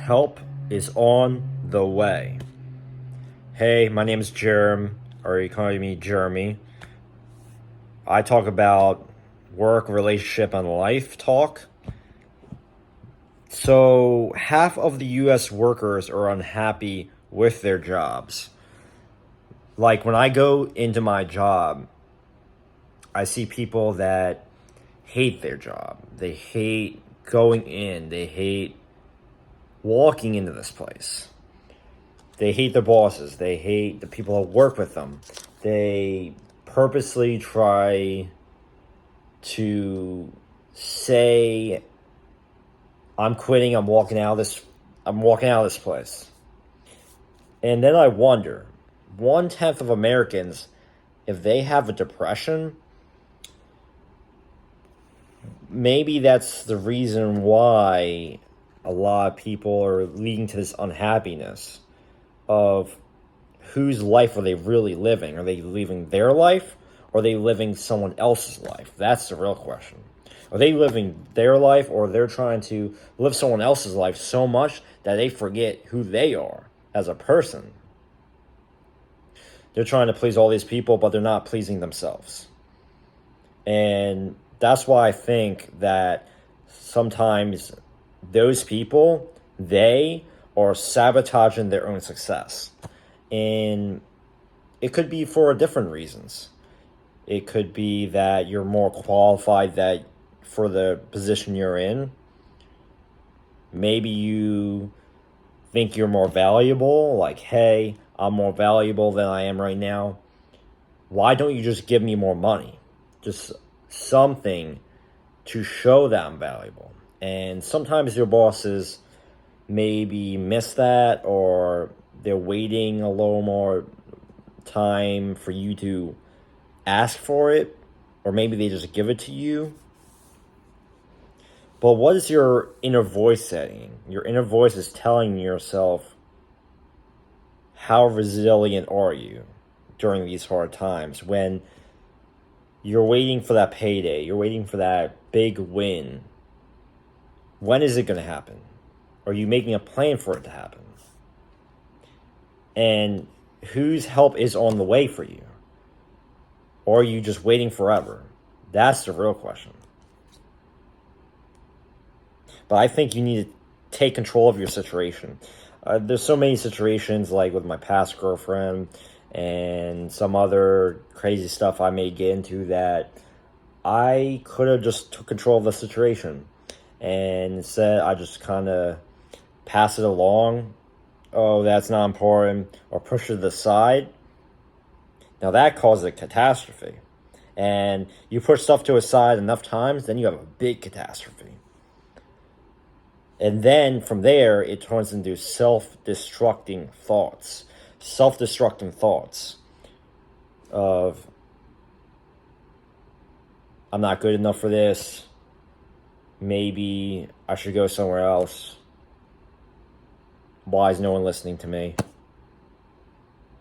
Help is on the way. Hey, my name is Jerem, or you call me Jeremy. I talk about work, relationship, and life talk. So, half of the US workers are unhappy with their jobs. Like, when I go into my job, I see people that hate their job. They hate going in, they hate walking into this place. They hate their bosses. They hate the people that work with them. They purposely try to say, "I'm quitting. I'm walking out of this place." And then I wonder, 1/10 of Americans, if they have a depression, maybe that's the reason why a lot of people are leading to this unhappiness of whose life are they really living? Are they living their life, or are they living someone else's life? That's the real question. Are they living their life, or they're trying to live someone else's life so much that they forget who they are as a person? They're trying to please all these people, but they're not pleasing themselves. And that's why I think that sometimes those people, they are sabotaging their own success. And it could be for different reasons. It could be that you're more qualified for the position you're in. Maybe you think you're more valuable, like, hey, I'm more valuable than I am right now. Why don't you just give me more money? Just something to show that I'm valuable. And sometimes your bosses maybe miss that, or they're waiting a little more time for you to ask for it, or maybe they just give it to you. But what is your inner voice saying? Your inner voice is telling yourself, how resilient are you during these hard times when you're waiting for that payday, you're waiting for that big win? When is it going to happen? Are you making a plan for it to happen? And whose help is on the way for you? Or are you just waiting forever? That's the real question. But I think you need to take control of your situation. There's so many situations, like with my past girlfriend and some other crazy stuff I may get into, that I could have just took control of the situation. And instead, I just kind of pass it along. Oh, that's not important, or push it to the side. Now that causes a catastrophe. And you push stuff to a side enough times, then you have a big catastrophe. And then from there, it turns into self-destructing thoughts. Self-destructing thoughts of, I'm not good enough for this. Maybe I should go somewhere else. Why is no one listening to me?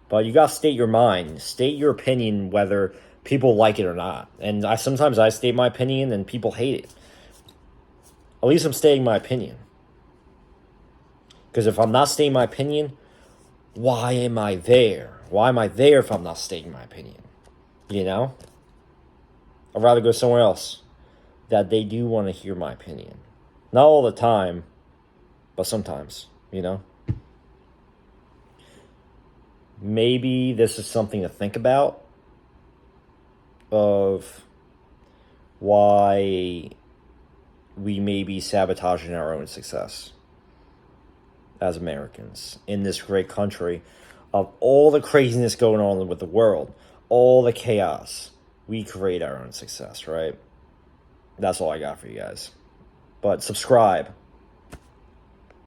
But you gotta state your mind. State your opinion, whether people like it or not. And sometimes I state my opinion and people hate it. At least I'm stating my opinion. Because if I'm not stating my opinion, why am I there? Why am I there if I'm not stating my opinion? You know? I'd rather go somewhere else that they do want to hear my opinion. Not all the time, but sometimes, you know? Maybe this is something to think about, of why we may be sabotaging our own success as Americans in this great country. Of all the craziness going on with the world, all the chaos, we create our own success, right? That's all I got for you guys. But subscribe.